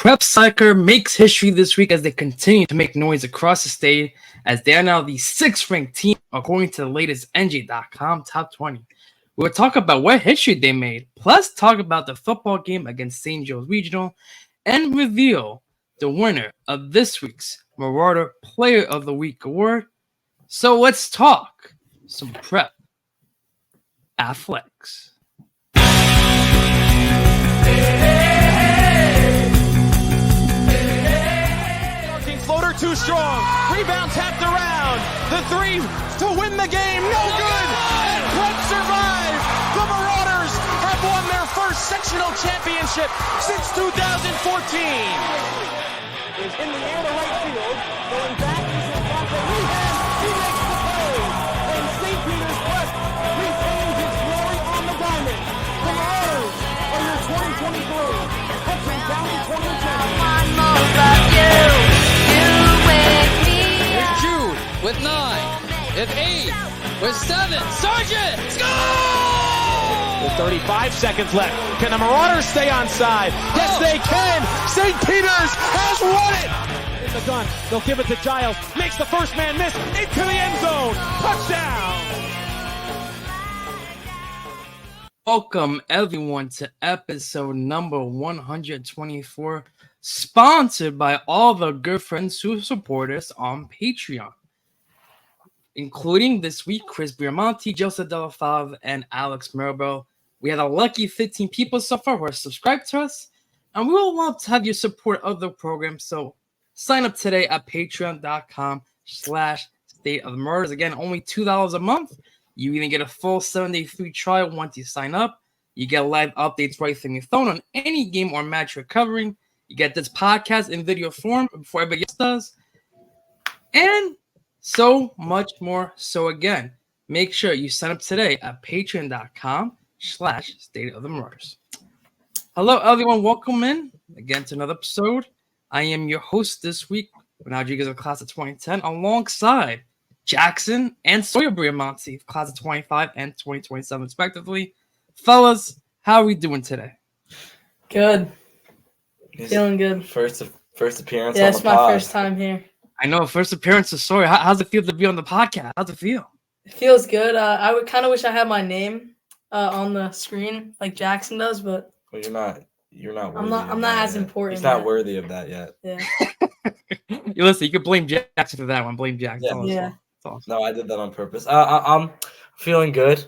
Prep Soccer makes history this week as they continue to make noise across the state as they are now the 6th-ranked team according to the latest NJ.com Top 20. We'll talk about what history they made, plus talk about the football game against St. Joe's Regional, and reveal the winner of this week's Marauder Player of the Week award. So let's talk some prep athletics. Floater too strong. Rebound tapped around. The three to win the game. No good. And Prep survive. The Marauders have won their first sectional championship since 2014. Is in the air to right field. Going back. He's in front of rehab. He makes the play. And St. Peter's Prep retains its glory on the diamond. The Marauders are your 2023 Hudson County Tournament champions. With 9, with 8, with 7, Sargent, score! With 35 seconds left, can the Marauders stay on side? Yes, they can! St. Peter's has won it! In the gun, they'll give it to Giles, makes the first man miss, into the end zone, touchdown! Welcome everyone to episode number 124, sponsored by all the good friends who support us on Patreon, including this week Chris Biamonte, Joseph Delafave, and Alex Mirabel. We had a lucky 15 people so far who are subscribed to us, and we would love to have your support of the program. So sign up today at patreon.com/State of the Marauders. Again, only $2 a month. You even get a full 7-day free trial once you sign up. You get live updates right from your phone on any game or match you're covering. You get this podcast in video form before everybody else does. And so much more. So again, make sure you sign up today at patreon.com/State of the Marauders. Hello, everyone. Welcome in again to another episode. I am your host this week, Bernard Rodriguez of class of 2010, alongside Jackson and Sawyer Briamonte, class of 25 and 2027, respectively. Fellas, how are we doing today? Good. Feeling good. First appearance. Yeah, on it's the my pod. first time here. I know, first appearance of Sawyer. How's it feel to be on the podcast? How's it feel? It feels good. I would kind of wish I had my name on the screen like Jackson does, but Well, you're not. I'm not as important. He's not yet. worthy of that yet. Yeah. Listen, you can blame Jackson for that one. Blame Jackson. Yeah. Yeah. Awesome. No, I did that on purpose. I'm feeling good.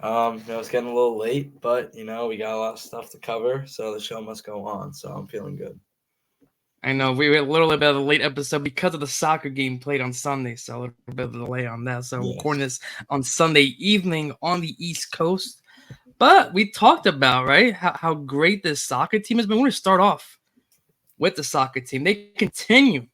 It's getting a little late, but we got a lot of stuff to cover, so the show must go on. So I'm feeling good. I know we were a little bit of a late episode because of the soccer game played on Sunday, so a little bit of a delay on that. So we're recording this on Sunday evening on the East Coast. But we talked about, right, how great this soccer team has been. We're going to start off with the soccer team. They continue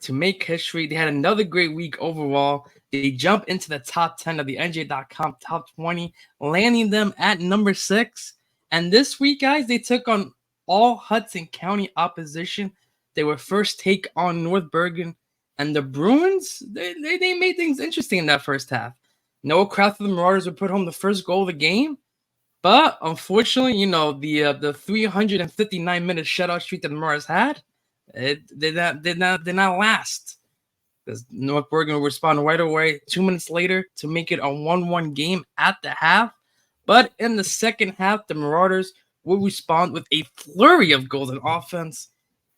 to make history. They had another great week overall. They jump into the top 10 of the NJ.com top 20, landing them at number 6. And this week, guys, they took on all Hudson County opposition. They were first take on North Bergen, and the Bruins, they made things interesting in that first half. Noah Kraft of the Marauders would put home the first goal of the game, but unfortunately, the 359-minute shutout streak that the Marauders had, it did not last. Because North Bergen would respond right away 2 minutes later to make it a 1-1 game at the half. But in the second half, the Marauders would respond with a flurry of goals on offense,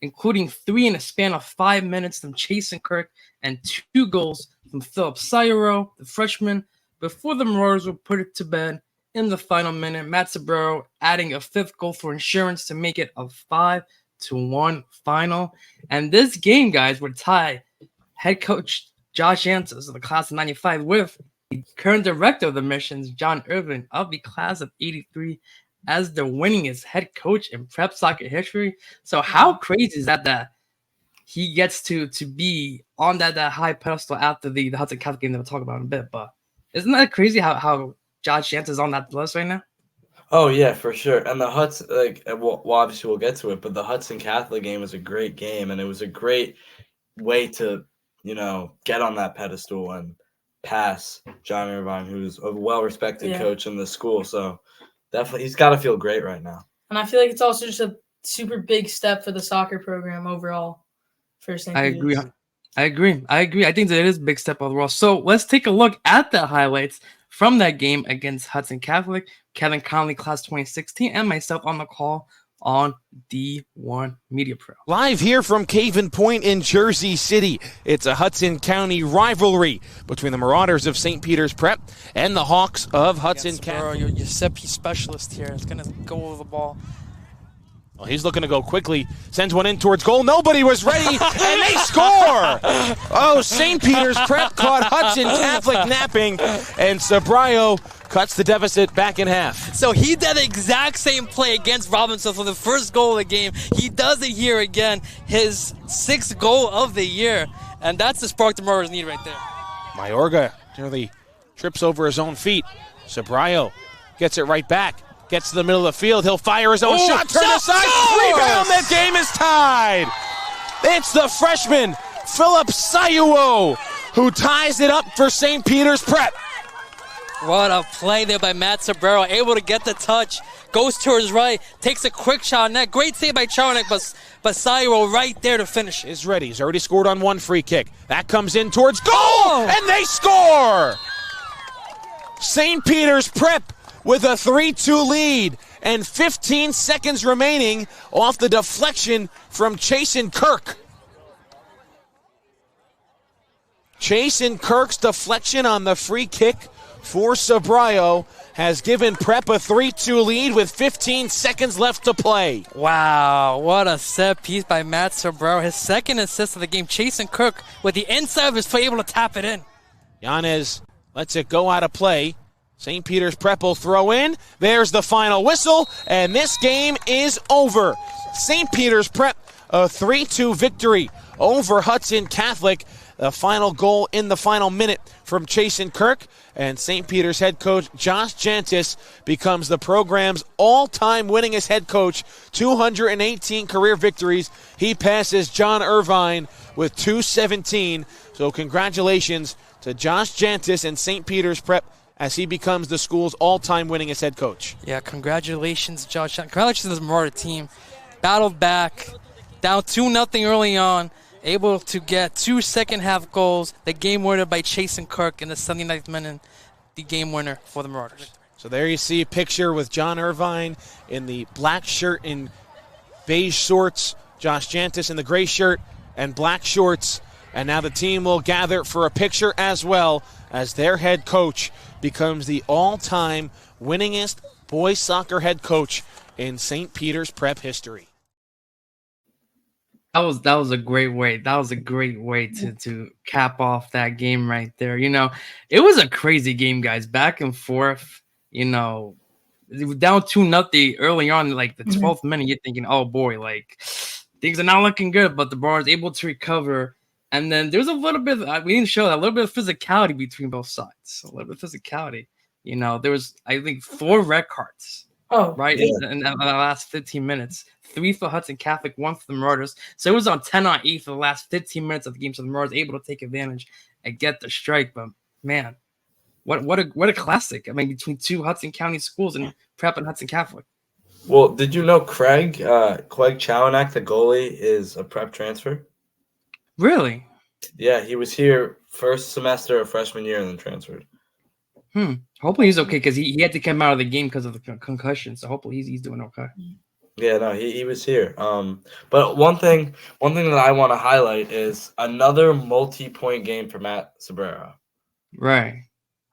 including 3 in a span of 5 minutes from Chasen Kirk and 2 goals from Philip Sayero, the freshman, before the Marauders would put it to bed in the final minute. Matt Sabro adding a 5th goal for insurance to make it a 5-1 final. And this game, guys, would tie head coach Josh Jantas of the class of 95 with the current director of the missions, John Irvin, of the class of 83, as the winningest head coach in prep soccer history. So how crazy is that he gets to be on that high pedestal after the Hudson Catholic game that we'll talk about in a bit? But isn't that crazy how Josh Jantas is on that list right now? Oh yeah, for sure. And the Hudson, obviously we'll get to it, but the Hudson Catholic game was a great game, and it was a great way to get on that pedestal and pass John Irvine, who's a well-respected coach in the school. So definitely, he's got to feel great right now. And I feel like it's also just a super big step for the soccer program overall for St. I Peter's. agree. I agree. I think that it is a big step overall. So let's take a look at the highlights from that game against Hudson Catholic. Kevin Conley, class 2016, and myself on the call on D1 Media Pro. Live here from Caven Point in Jersey City. It's a Hudson County rivalry between the Marauders of St. Peter's Prep and the Hawks of Hudson County. Your set piece specialist here is going to go over the ball. Well, he's looking to go quickly. Sends one in towards goal. Nobody was ready, and they score! Oh, St. Peter's Prep caught Hudson Catholic napping, and Sobrayo cuts the deficit back in half. So he did the exact same play against Robinson for the first goal of the game. He does it here again, his 6th goal of the year, and that's the spark the Marauders need right there. Mayorga nearly trips over his own feet. Sobrayo gets it right back. Gets to the middle of the field. He'll fire his own shot. Turn aside. Rebound. That game is tied. It's the freshman, Philip Sayuo, who ties it up for St. Peter's Prep. What a play there by Matt Sobrero. Able to get the touch. Goes to his right. Takes a quick shot on net. Great save by Charnick, but Sayuo right there to finish. Is ready. He's already scored on one free kick. That comes in towards goal. And they score. St. Peter's Prep with a 3-2 lead and 15 seconds remaining off the deflection from Chasen Kirk. Chasen Kirk's deflection on the free kick for Sobrayo has given Prep a 3-2 lead with 15 seconds left to play. Wow, what a set piece by Matt Sobrero. His 2nd assist of the game. Chasen Kirk with the inside of his play able to tap it in. Yanez lets it go out of play. St. Peter's Prep will throw in. There's the final whistle, and this game is over. St. Peter's Prep, a 3-2 victory over Hudson Catholic. The final goal in the final minute from Chasen Kirk, and St. Peter's head coach Josh Jantas becomes the program's all-time winningest head coach, 218 career victories. He passes John Irvine with 217. So congratulations to Josh Jantas and St. Peter's Prep as he becomes the school's all-time winningest head coach. Yeah, congratulations, Josh. Congratulations to the Marauder team. Battled back, down 2-0 early on, able to get 2 second-half goals. The game winner by Chasen Kirk in the 79th minute, the game winner for the Marauders. So there you see a picture with John Irvine in the black shirt and beige shorts, Josh Jantas in the gray shirt and black shorts. And now the team will gather for a picture as well as their head coach becomes the all-time winningest boys soccer head coach in St. Peter's Prep history. That was a great way. That was a great way to cap off that game right there. You know, it was a crazy game, guys. Back and forth. You know, it was down 2-0 early on, like the 12th minute. You're thinking, oh boy, like things are not looking good. But the Marauders able to recover. And then there's a little bit, we didn't show that, a little bit of physicality between both sides. A little bit of physicality. You know, there was, I think, 4 red cards. Right? Yeah. In the last 15 minutes. 3 for Hudson Catholic, 1 for the Marauders. So it was on 10-8 for the last 15 minutes of the game. So the Marauders able to take advantage and get the strike. But, man, what a classic. I mean, between 2 Hudson County schools and Prep and Hudson Catholic. Well, did you know Craig Chowanak, the goalie, is a Prep transfer? Really? Yeah, he was here first semester of freshman year and then transferred. Hopefully he's okay because he had to come out of the game because of the concussion. So hopefully he's doing okay. Yeah, no, he was here. But one thing that I want to highlight is another multi-point game for Matt Sobrero. Right.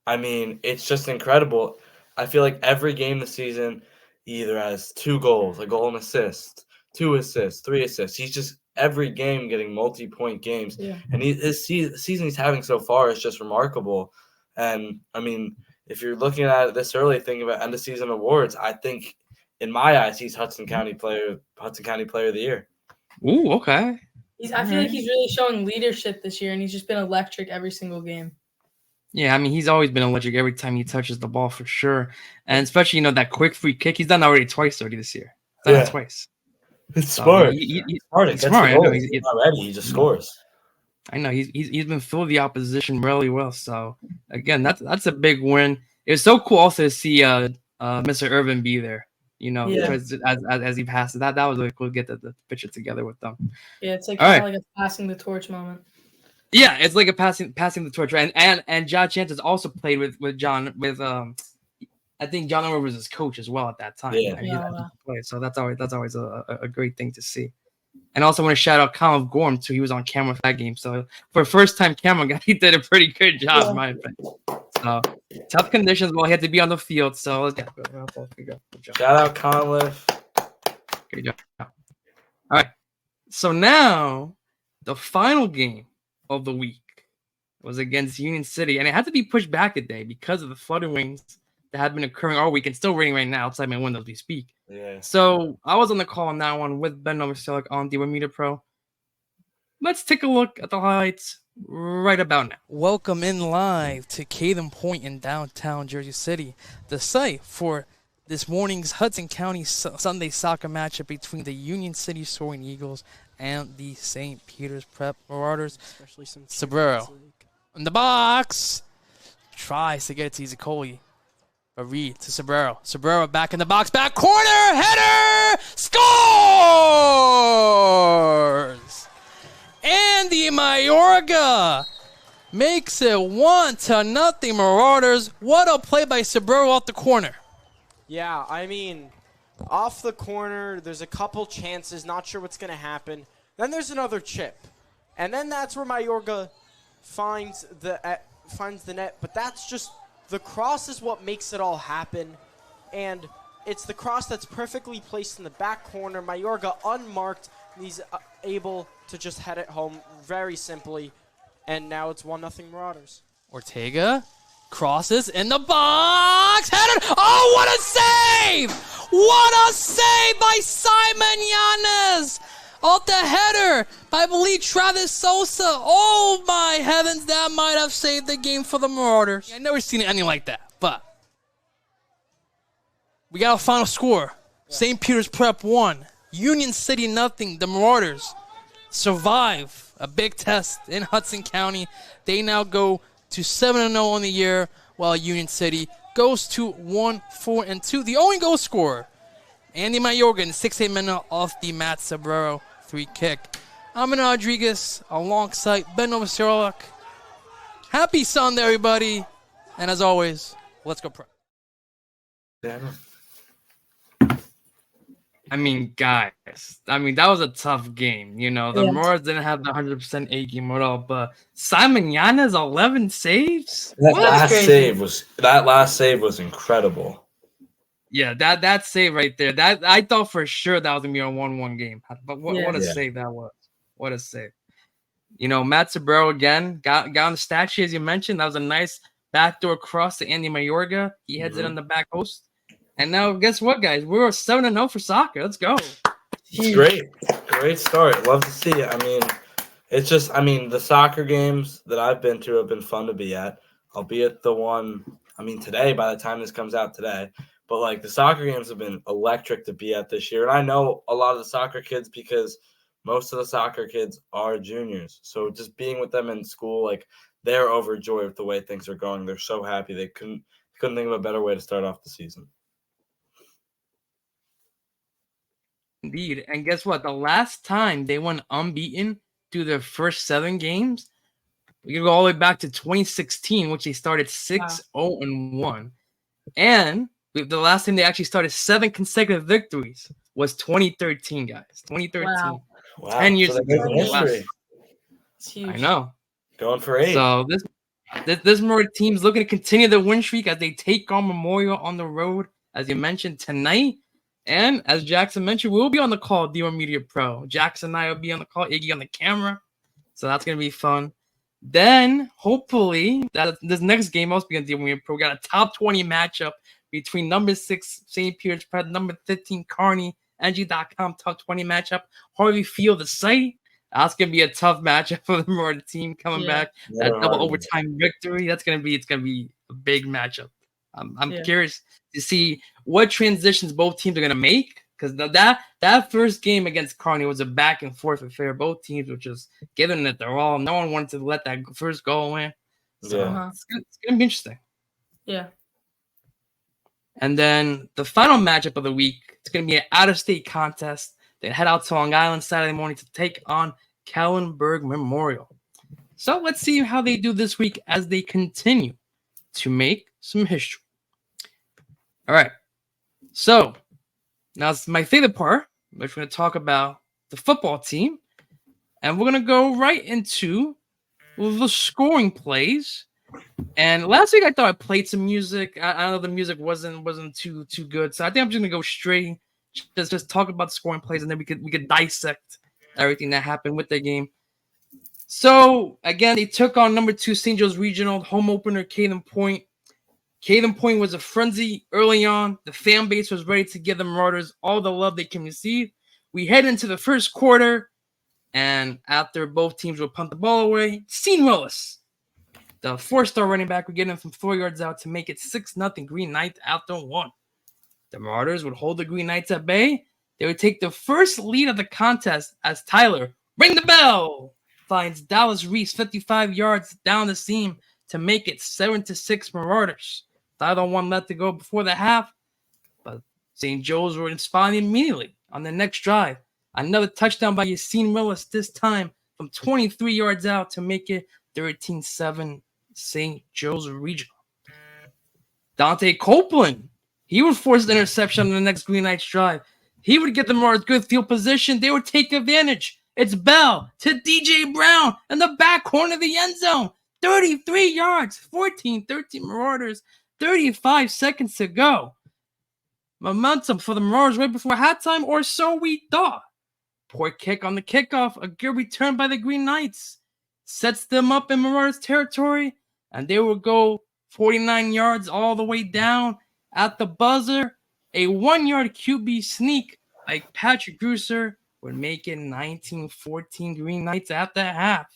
I mean, it's just incredible. I feel like every game this season he either has 2 goals, a goal and assist, 2 assists, 3 assists. He's just every game getting multi-point games. Yeah. And his season he's having so far is just remarkable. And, I mean, if you're looking at it this early, thinking about end-of-season awards, I think, in my eyes, he's Hudson County Player of the Year. Ooh, okay. I feel like he's really showing leadership this year, and he's just been electric every single game. Yeah, I mean, he's always been electric every time he touches the ball for sure. And especially, you know, that quick free kick. He's done already twice this year. He's done it twice. It's smart. He's smart. He's smart. He's not ready. He just scores. I know. He's been filling the opposition really well. So, again, that's a big win. It was so cool also to see Mr. Irvin be there. because as he passes that was really cool to get the picture together with them. Yeah, it's like All kind of right. like a passing the torch moment. Yeah, it's like a passing the torch, and Josh Jantas also played with John I think John Elway was his coach as well at that time. Yeah. And he let him play, so that's always a great thing to see. And also want to shout out Colin Gorham too. He was on camera for that game, so for a first time camera guy, he did a pretty good job, in my opinion. So tough conditions, well, he had to be on the field. So let's go. Good job. Shout out Conliff. Good job. All right. So now the final game of the week was against Union City, and it had to be pushed back a day because of the flooding rains that have been occurring all week and still raining right now outside my window as we speak. Yeah. So I was on the call on that one with Ben Novoselic on the Media Pro. Let's take a look at the highlights right about now. Welcome in live to Caden Point in downtown Jersey City, the site for this morning's Hudson County Sunday soccer matchup between the Union City Soaring Eagles and the St. Peter's Prep Marauders. Especially since Sobrero in the box tries to get it to Izikoli. A read to Sobrero. Sobrero back in the box, back corner, header, scores! Andy Mayorga makes it 1-0 Marauders. What a play by Sobrero off the corner. Yeah, I mean, off the corner, there's a couple chances, not sure what's going to happen. Then there's another chip. And then that's where Mayorga finds the net, but that's just the cross is what makes it all happen. And it's the cross that's perfectly placed in the back corner. Mayorga unmarked, and he's able to just head it home very simply. And now it's 1-0 Marauders. Ortega crosses in the box. Headed. Oh, what a save! What a save by Simon Yanez! Off the header by, I believe, Travis Sosa. Oh, my heavens, that might have saved the game for the Marauders. I've never seen anything like that, but we got a final score. Yeah. St. Peter's Prep 1, Union City 0. The Marauders survive a big test in Hudson County. They now go to 7-0 on the year, while Union City goes to 1-4-2. The only goal scorer, Andy Mayorga, in the 68th minute off the Matt Sobrero free kick. I'm Amina Rodriguez alongside Ben Novoselic. Happy Sunday, everybody. And as always, let's go Prep. I mean, guys, that was a tough game. The Marauders didn't have the 100% A game at all, but Simon Yanez, 11 saves? That last save was incredible. Yeah, that save right there. That I thought for sure that was gonna be a 1-1 game. But what a save that was. What a save. Matt Sobrero again got on the stat sheet, as you mentioned. That was a nice backdoor cross to Andy Mayorga. He heads it on the back post. And now guess what, guys? We're 7-0 for soccer. Let's go. It's great. Great start. Love to see it. It's just the soccer games that I've been to have been fun to be at. Albeit the one today, by the time this comes out today. But, the soccer games have been electric to be at this year. And I know a lot of the soccer kids because most of the soccer kids are juniors. So just being with them in school, they're overjoyed with the way things are going. They're so happy. They couldn't think of a better way to start off the season. Indeed. And guess what? The last time they went unbeaten through their first 7 games, we can go all the way back to 2016, which they started 6-0-1. And the last time they actually started 7 consecutive victories was 2013, guys. 2013. Wow. 10 years ago. It's huge. I know. Going for 8. So this Marauder team's looking to continue the win streak as they take on Memorial on the road, as you mentioned, tonight. And as Jackson mentioned, we'll be on the call, D1 Media Pro. Jackson and I will be on the call, Iggy on the camera. So that's going to be fun. Then, hopefully, this next game also be on D1 Media Pro. We got a top 20 matchup between number 6 St. Peter's Prep, number 15 Kearney, NG.com top 20 matchup. Harvey Field, the site. That's gonna be a tough matchup for the Marauder team coming back. That double overtime victory. It's gonna be a big matchup. I'm curious to see what transitions both teams are gonna make, because that first game against Kearney was a back and forth affair. Both teams were just giving it their all. No one wanted to let that first goal in. So it's gonna be interesting. Yeah. And then the final matchup of the week, it's going to be an out-of-state contest. They head out to Long Island Saturday morning to take on Kellenberg Memorial. So let's see how they do this week as they continue to make some history. All right. So now it's my favorite part, which we're going to talk about the football team. And we're going to go right into the scoring plays. And last week I thought I played some music. I know the music wasn't too good. So I think I'm just going to go straight, just talk about the scoring plays, and then we could dissect everything that happened with the game. So, again, they took on number 2 St. Joe's Regional, home opener, Caden Point. Caden Point was a frenzy early on. The fan base was ready to give the Marauders all the love they can receive. We head into the first quarter, and after both teams would punt the ball away, Sean Willis, the 4-star running back, would get in from 4 yards out to make it 6-0 Green Knights after 1. The Marauders would hold the Green Knights at bay. They would take the first lead of the contest as Tyler, ring the bell, finds Dallas Reese 55 yards down the seam to make it 7-6 Marauders. 5-on-1 left to go before the half, but St. Joe's were inspired immediately on the next drive. Another touchdown by Yassine Willis, this time from 23 yards out to make it 13-7 St. Joe's Regional. Dante Copeland, he would force the interception on the next Green Knights drive. He would get the Marauders good field position. They would take advantage. It's Bell to DJ Brown in the back corner of the end zone. 33 yards, 14-13 Marauders, 35 seconds to go. Momentum for the Marauders right before halftime, or so we thought. Poor kick on the kickoff. A good return by the Green Knights. Sets them up in Marauders territory, and they will go 49 yards all the way down at the buzzer. A 1-yard QB sneak like Patrick Grusser would make it 19-14 Green Knights at the half.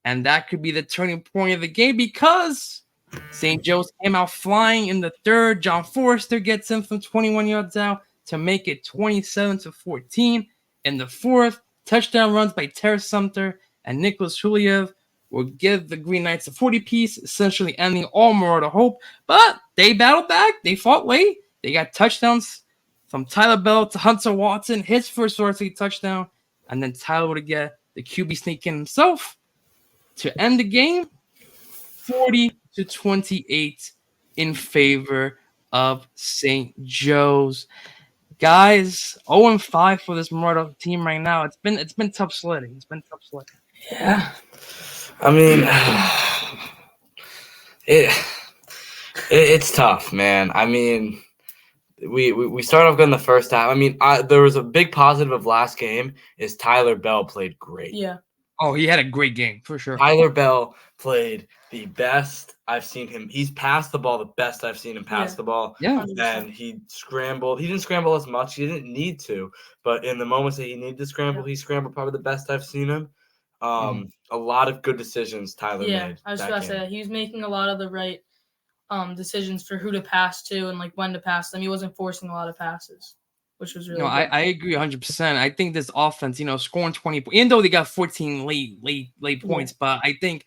And that could be the turning point of the game because St. Joe's came out flying in the third. John Forrester gets in from 21 yards out to make it 27-14. In the fourth, touchdown runs by Terrace Sumter and Nicholas Huliev will give the Green Knights a 40-piece, essentially ending all Marauder hope. But they battled back. They fought late. They got touchdowns from Tyler Bell to Hunter Watson, his first varsity touchdown, and then Tyler would get the QB sneak in himself to end the game 40-28 in favor of St. Joe's. Guys, 0-5 for this Marauder team right now. It's been tough sledding. Yeah. I mean, it's tough, man. I mean, we started off good in the first half. I mean, there was a big positive of last game is Tyler Bell played great. Yeah. Oh, he had a great game for sure. Tyler Bell played the best I've seen him. He's passed the ball the best I've seen him pass the ball. Yeah. And he scrambled. He didn't scramble as much. He didn't need to. But in the moments that he needed to scramble, he scrambled probably the best I've seen him. A lot of good decisions Tyler made. I was about to say that. He was making a lot of the right decisions for who to pass to and like when to pass them. He wasn't forcing a lot of passes, which was really good. I agree 100%. I think this offense, scoring 20, even though they got 14 late points, but I think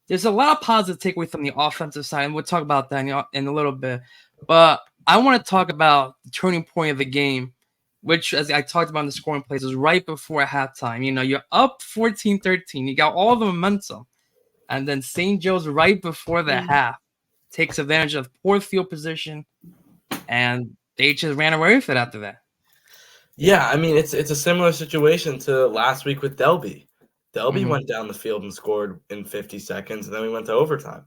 there's a lot of positive takeaway from the offensive side, and we'll talk about that in a little bit. But I want to talk about the turning point of the game, which, as I talked about in the scoring plays, is right before halftime. You're up 14-13. You got all the momentum. And then St. Joe's right before the half takes advantage of poor field position, and they just ran away with it after that. Yeah, I mean, it's a similar situation to last week with Delby. Delby went down the field and scored in 50 seconds, and then we went to overtime.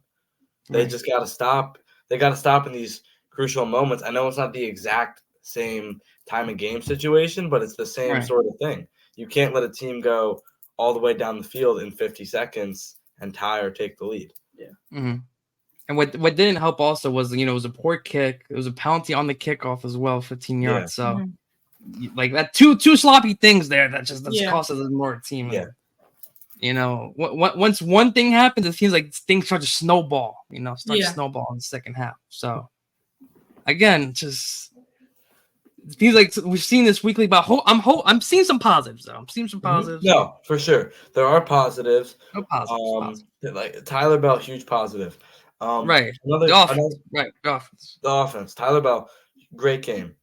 They just got to stop. They got to stop in these crucial moments. I know it's not the exact same time and game situation, but it's the same sort of thing. You can't let a team go all the way down the field in 50 seconds and tie or take the lead. Yeah. Mm-hmm. And what didn't help also was, it was a poor kick. It was a penalty on the kickoff as well, 15 yards. So, like that, two sloppy things there that just cost us more team. Yeah. Once one thing happens, it seems like things start to snowball. Snowball in the second half. So, again, just it feels like we've seen this weekly. But I'm seeing some positives though. I'm seeing some positives. No, for sure, there are positives. No positives. Like Tyler Bell, huge positive. Right. Another, The offense. another Right. The offense. the offense. Tyler Bell, great game.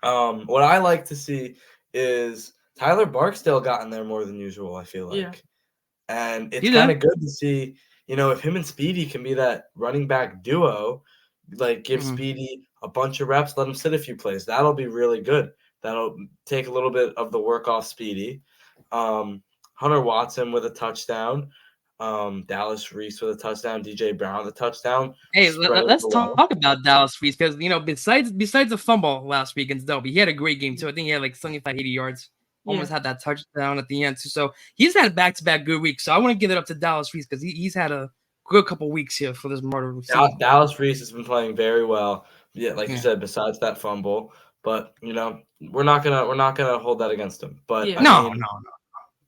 What I like to see is Tyler Barksdale got in there more than usual, I feel like. Yeah. And it's He kind did. of good to see, if him and Speedy can be that running back duo, like give Mhm. Speedy a bunch of reps, let him sit a few plays. That'll be really good. That'll take a little bit of the work off Speedy. Hunter Watson with a touchdown. Dallas Reese with a touchdown. DJ Brown with a touchdown. Hey, Spread it let's well. talk about Dallas Reese because besides the fumble last week against Delby, he had a great game too. I think he had like 75, 80 yards. Almost had that touchdown at the end too. So he's had back-to-back good weeks. So I want to give it up to Dallas Reese because he's had a good couple weeks here for this murder. Dallas Reese has been playing very well. Yeah, like you Yeah. said, besides that fumble, but we're not gonna hold that against him. But Yeah. No.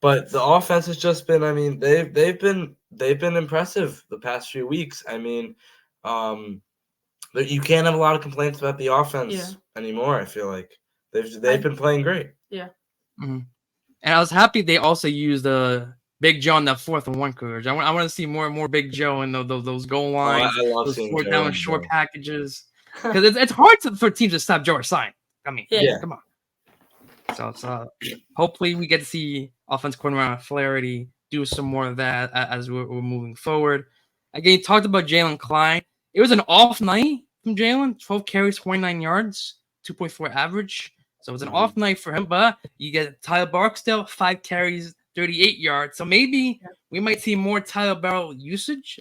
But the offense has just been. I mean, they've been impressive the past few weeks. I mean, you can't have a lot of complaints about the offense anymore. I feel like they've been playing great. Yeah. Mm-hmm. And I was happy they also used Big Joe in that 4th and 1 coverage. I want to see more and more Big Joe in those goal lines, I love those seeing 4th Joe down and short Joe. packages. Because it's hard for teams to stop Joe or sign. I mean, Yeah. come on. So it's hopefully we get to see offense coordinator Flaherty do some more of that as we're moving forward. Again, you talked about Jalen Klein. It was an off night from Jalen. 12 carries, 29 yards, 2.4 average. So it was an off night for him. But you get Tyler Barksdale, 5 carries, 38 yards. So maybe we might see more Tyler Barksdale usage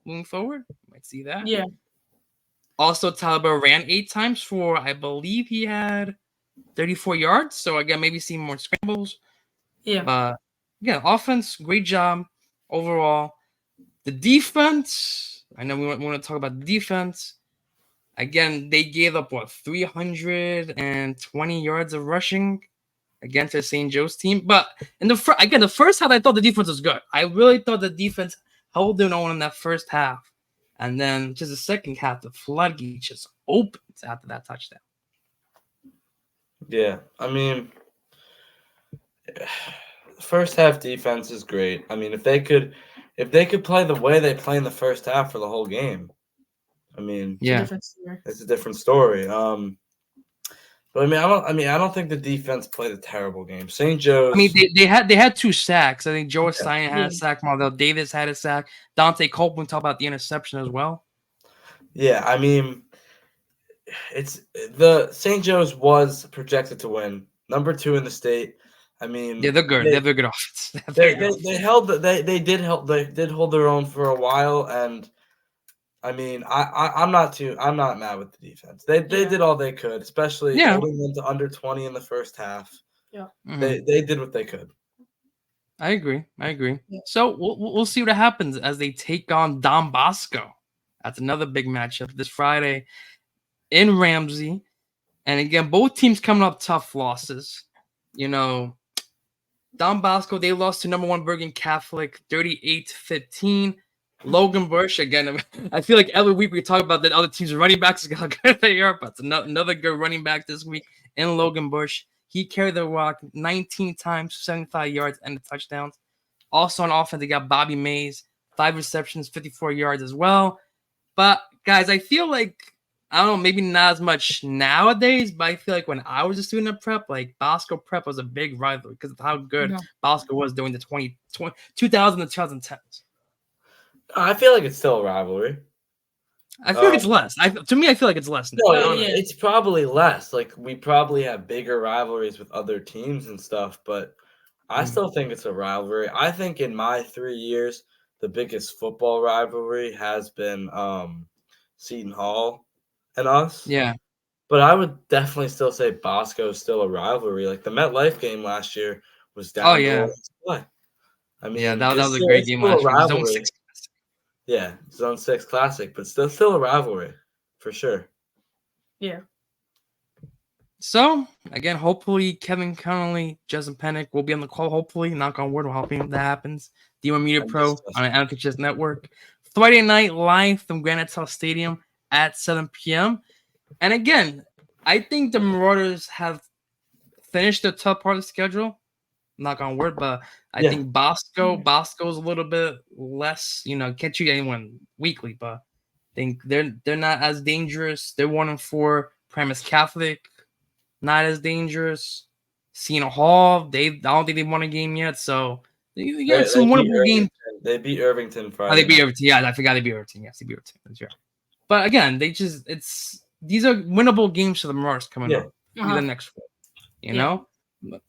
moving forward. We might see that. Yeah. Also, Tyler Barrow ran 8 times for, I believe he had 34 yards. So, again, maybe see more scrambles. Yeah. But, again, offense, great job overall. The defense, I know we want to talk about the defense. Again, they gave up, 320 yards of rushing against the St. Joe's team. But, the first half, I thought the defense was good. I really thought the defense held their own in that first half. And then just the second half, the floodgates just opens after that touchdown. Yeah, I mean, first half defense is great. I mean, if they could play the way they play in the first half for the whole game, I mean, it's a different story. But I don't think the defense played a terrible game. St. Joe's. I mean, they had 2 sacks. I think Joe Stein had a sack. Marvell Davis had a sack. Dante Copeland talked about the interception as well. Yeah, I mean, it's the St. Joe's was projected to win, number 2 in the state. I mean, yeah, they're good. They have a good offense. They did hold their own for a while, and I mean, I'm not mad with the defense. They did all they could, especially holding them to under 20 in the first half. Yeah, they did what they could. I agree. Yeah. So we'll see what happens as they take on Don Bosco. That's another big matchup this Friday in Ramsey. And again, both teams coming up tough losses. Don Bosco, they lost to number 1 Bergen Catholic 38-15. Logan Bush, again, I feel like every week we talk about that other teams' running backs, how good they are, but it's another good running back this week in Logan Bush. He carried the rock 19 times, 75 yards, and the touchdowns. Also on offense, they got Bobby Mays, 5 receptions, 54 yards as well. But, guys, I feel like, I don't know, maybe not as much nowadays, but I feel like when I was a student at prep, like Bosco Prep was a big rivalry because of how good Bosco was during the 2000 to 2010s. I feel like it's still a rivalry. I feel like it's less. To me, I feel like it's less. No, it's probably less. Like, we probably have bigger rivalries with other teams and stuff, but I still think it's a rivalry. I think in my 3 years, the biggest football rivalry has been Seton Hall and us. Yeah. But I would definitely still say Bosco is still a rivalry. Like, the MetLife game last year was down to play. I mean, that was a great game last year. Zone 6. Yeah, Zone 6 classic, but still a rivalry for sure. Yeah. So, again, hopefully Kevin Connolly, Justin Pennick will be on the call. Hopefully, knock on wood, we'll help him if that happens. D1 Media Pro on an Advocate Chess Network. Friday night live from Granite South Stadium at 7 p.m. And again, I think the Marauders have finished the tough part of the schedule. knock on wood, but I think Bosco's a little bit less, can't treat anyone weakly, but I think they're not as dangerous. They're 1-4. Premise Catholic, not as dangerous. Cena Hall, I don't think they won a game yet, so they got some winnable games. They beat Irvington Friday. Oh, they beat Irvington. Yeah, I forgot they beat Irvington. Yes, they beat Irvington. That's right. But again, these are winnable games for the Mars coming up. The next one.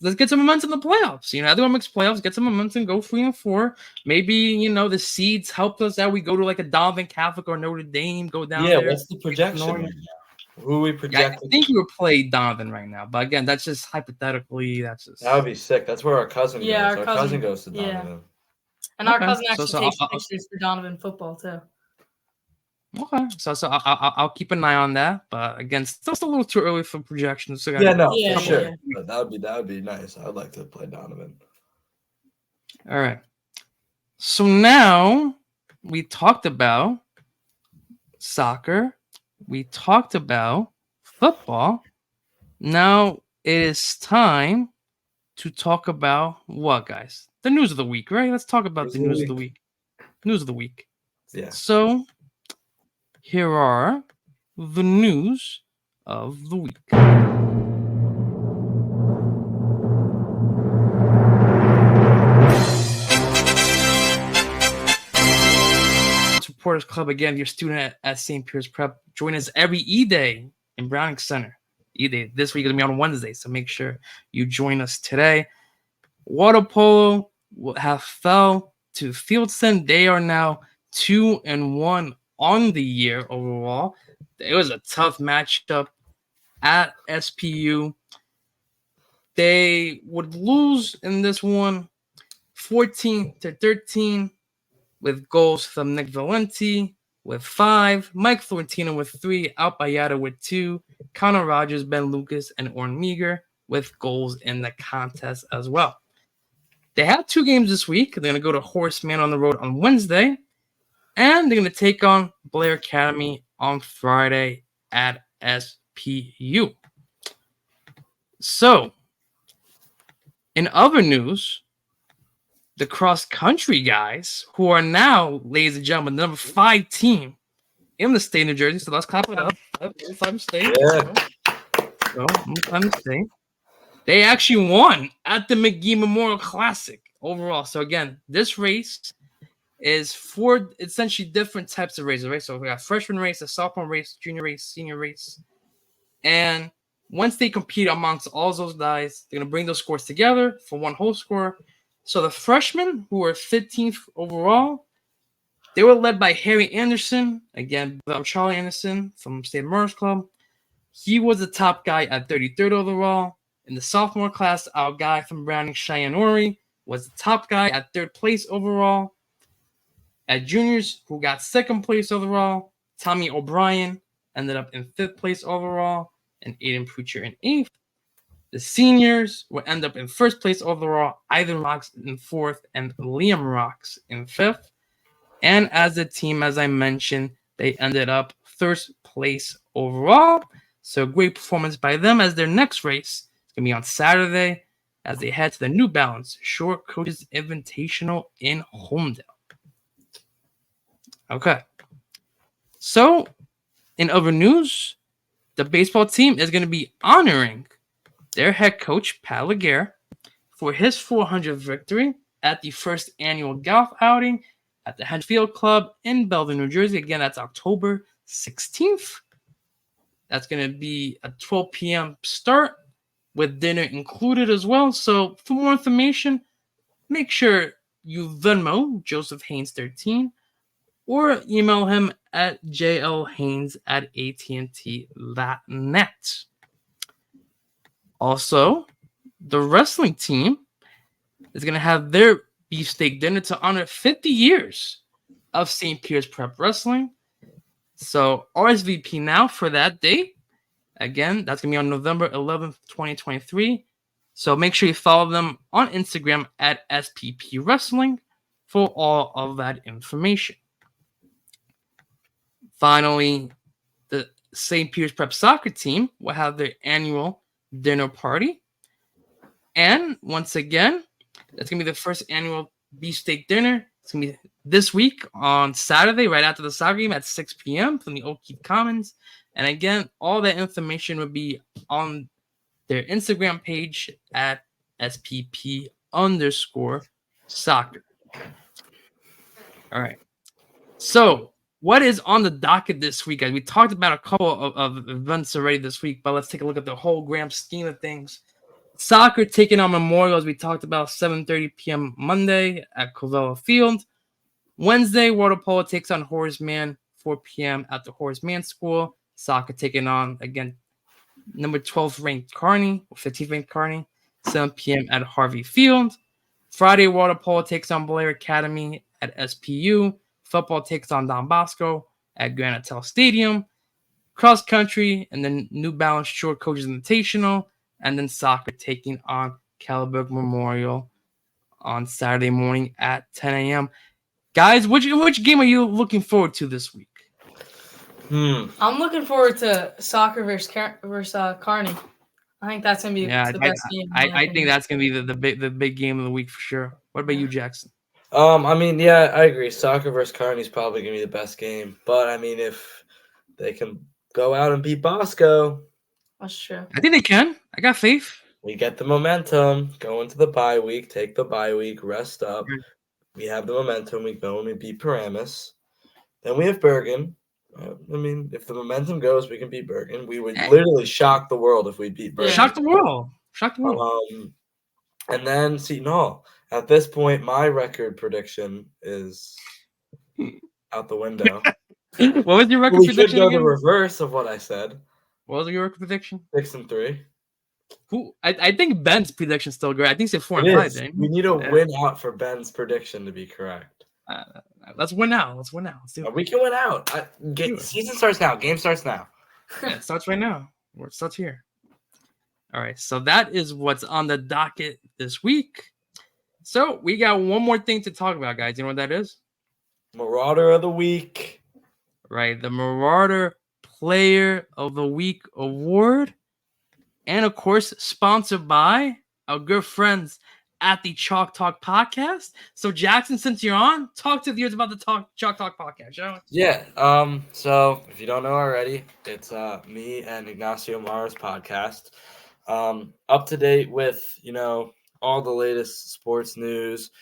Let's get some momentum in the playoffs. Everyone makes playoffs, get some momentum, go 3-4. Maybe, the seeds help us out. We go to like a Donovan Catholic or Notre Dame, go down there. Yeah, what's the projection right now? Who we project? I think we would play Donovan right now. But again, that's just hypothetically. That would be sick. That's where our cousin goes. Our cousin goes to Donovan. Yeah. And our cousin actually takes pictures for Donovan football too. Okay, so I'll keep an eye on that, but again, still a little too early for projections. So for sure. Yeah. But that would be nice. I'd like to play Donovan. All right. So now we talked about soccer. We talked about football. Now it is time to talk about what, guys? The news of the week, right? Let's talk about the news of the week. News of the week. Yeah. So here are the news of the week. Reporters Club, again, your student at St. Pierre's Prep. Join us every E-Day in Browning Center. E-Day this week is going to be on Wednesday, so make sure you join us today. Water Polo will have fell to Fieldson. They are now 2-1 on the year overall. It was a tough matchup at SPU. They would lose in this one 14-13 with goals from Nick Valenti with 5, Mike Florentino with 3, Alpayata with 2, Connor Rogers, Ben Lucas, and Orn Meager with goals in the contest as well. They have 2 games this week. They're going to go to Horseman on the road on Wednesday, and they're going to take on Blair Academy on Friday at SPU. So, in other news, the cross-country guys, who are now, ladies and gentlemen, the number 5 team in the state of New Jersey. So let's clap it up. State. Yeah. State. They actually won at the Magee Memorial Classic overall. So again, this race is 4 essentially different types of races, right? So we got freshman race, a sophomore race, junior race, senior race. And once they compete amongst all those guys, they're going to bring those scores together for one whole score. So the freshmen, who were 15th overall, they were led by Harry Anderson, again, Charlie Anderson from State Murray's Club. He was the top guy at 33rd overall. In the sophomore class, our guy from Browning, Cheyenne Ori, was the top guy at 3rd place overall. At juniors, who got 2nd place overall, Tommy O'Brien ended up in 5th place overall, and Aiden Prucher in 8th. The seniors will end up in 1st place overall, Ivan Rocks in 4th, and Liam Rocks in 5th. And as a team, as I mentioned, they ended up 1st place overall. So great performance by them, as their next race is going to be on Saturday as they head to the New Balance Short Coaches Invitational in Homedale. Okay. So, in other news, the baseball team is going to be honoring their head coach, Pat Laguerre, for his 400th victory at the first annual golf outing at the Hedge Field Club in Belleville, New Jersey. Again, that's October 16th. That's going to be a 12 p.m. start with dinner included as well. So for more information, make sure you Venmo Joseph Haynes 13 or email him at jlhaynes@att.net. Also, the wrestling team is going to have their beefsteak dinner to honor 50 years of St. Pierre's Prep Wrestling. So RSVP now for that date. Again, that's going to be on November 11th, 2023. So make sure you follow them on Instagram at SPP Wrestling for all of that information. Finally, the St. Pierre's Prep Soccer team will have their annual dinner party. And once again, That's going to be the first annual beefsteak dinner. It's going to be this week on Saturday, right after the soccer game at 6 p.m. from the Oakheath Commons. And again, all that information will be on their Instagram page at SPP_soccer. All right. So, what is on the docket this week, guys? We talked about a couple of events already this week, but let's take a look at the whole grand scheme of things. Soccer taking on Memorial, as we talked about, 7:30 p.m. Monday at Covella Field. Wednesday, water polo takes on Horace Mann, 4 p.m. at the Horace Mann School. Soccer taking on, again, number 12th ranked Kearney, or 15th ranked Kearney, 7 p.m. at Harvey Field. Friday, water polo takes on Blair Academy at SPU. Football takes on Don Bosco at Granitel Stadium. Cross country, and then New Balance Short Coaches Invitational, and then soccer taking on Caliburg Memorial on Saturday morning at 10 a.m. Guys, which game are you looking forward to this week? I'm looking forward to soccer versus Kearney. I think that's gonna be the best game. I think that's gonna be the big game of the week for sure. What about you, Jackson? I mean, yeah, I agree. Soccer versus Kearney is probably gonna be the best game. But I mean, if they can go out and beat Bosco, that's true. I think they can. I got faith. We get the momentum. Go into the bye week. Take the bye week. Rest up. We have the momentum. We go and we beat Paramus. Then we have Bergen. I mean, if the momentum goes, we can beat Bergen. We would literally shock the world if we beat Bergen. Shock the world. And then Seton Hall. At this point, my record prediction is out the window. What was your record prediction? We should go the reverse of what I said. What was your record prediction? 6-3. I think Ben's prediction is still great. I think it's 4-5. Then. We need a win out for Ben's prediction to be correct. Let's win now. Let's do it. We can win out. Season starts now. Game starts now. Yeah, it starts right now. It starts here. All right. So that is what's on the docket this week. So we got one more thing to talk about, guys. You know what that is? Marauder of the Week. Right. The Marauder Player of the Week award. And, of course, sponsored by our good friends at the Chalk Talk podcast. So, Jackson, since you're on, talk to the viewers about the Chalk Talk podcast, shall we? Yeah. So, if you don't know already, it's me and Ignacio Mara's podcast. Up to date with, all the latest sports news.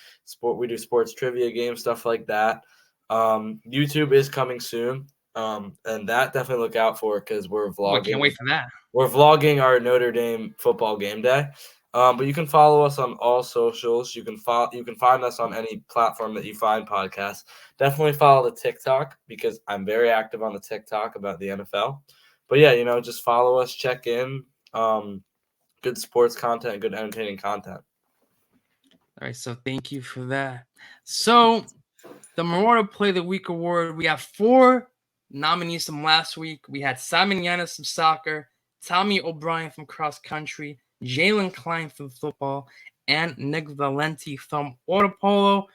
We do sports trivia games, stuff like that. YouTube is coming soon. And that definitely look out for because we're vlogging. I can't wait for that. We're vlogging our Notre Dame football game day. But you can follow us on all socials. You can find us on any platform that you find podcasts. Definitely follow the TikTok because I'm very active on the TikTok about the NFL. But yeah, just follow us, check in. Good sports content, good entertaining content. All right, so thank you for that. So the Marauder Play of the Week award, we have 4 nominees from last week. We had Simon Yanis from soccer, Tommy O'Brien from cross country, Jalen Klein from football, and Nick Valenti from water polo.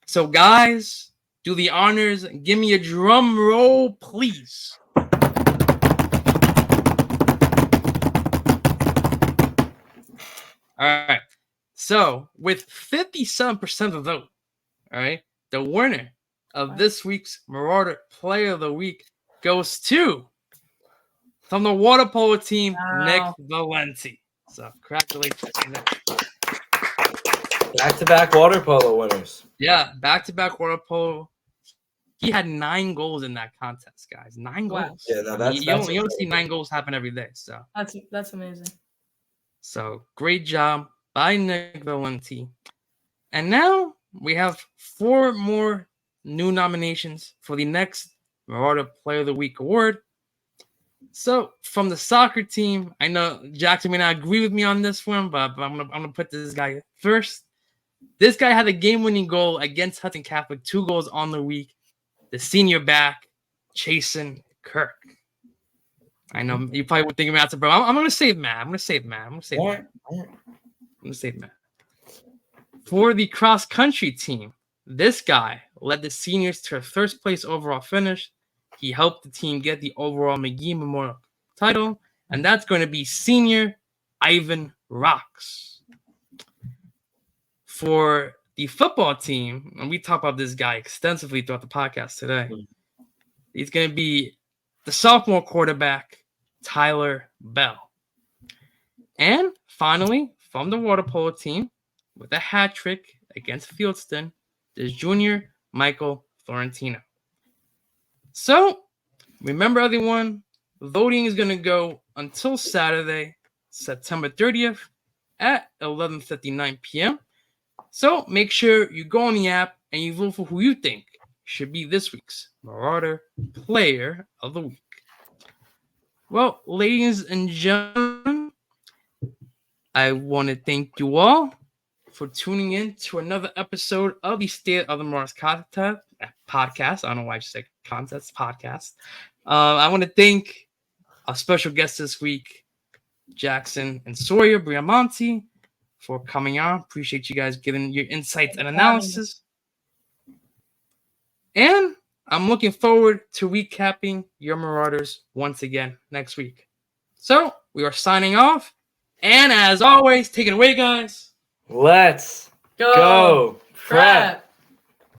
So, guys, do the honors. Give me a drum roll, please. All right. So, with 57% of the vote, all right, the winner of this week's Marauder Player of the Week goes to, from the water polo team, Nick Valenti. So, congratulations. Back-to-back water polo winners. Yeah, back-to-back water polo. He had 9 goals in that contest, guys. 9 goals. Yeah, no, you don't see 9 goals happen every day. So that's amazing. So great job by Nick Valenti. And now we have 4 more new nominations for the next Marauder Player of the Week award. So from the soccer team, I know Jackson may not agree with me on this one, but I'm gonna put this guy first. This guy had a game-winning goal against Hudson Catholic, 2 goals on the week. The senior back, Chasen Kirk. I know you probably would think about it, but I'm going to save Matt. For the cross-country team, this guy led the seniors to a first-place overall finish. He helped the team get the overall Magee Memorial title, and that's going to be senior Ivan Rocks. for the football team, and we talk about this guy extensively throughout the podcast today, he's going to be the sophomore quarterback, Tyler Bell. And finally, from the water polo team, with a hat trick against Fieldston, there's junior Michael Florentino. So, remember everyone, voting is going to go until Saturday, September 30th at 11:59 p.m. So, make sure you go on the app and you vote for who you think should be this week's Marauder Player of the Week. Well, ladies and gentlemen, I want to thank you all for tuning in to another episode of the State of the Marauders podcast. I don't know why I just said contest podcast. I want to thank our special guests this week, Jackson and Sawyer Briamonte, for coming on. Appreciate you guys giving your insights and analysis. And I'm looking forward to recapping your Marauders once again next week. So, we are signing off. And as always, take it away, guys. Let's go prep.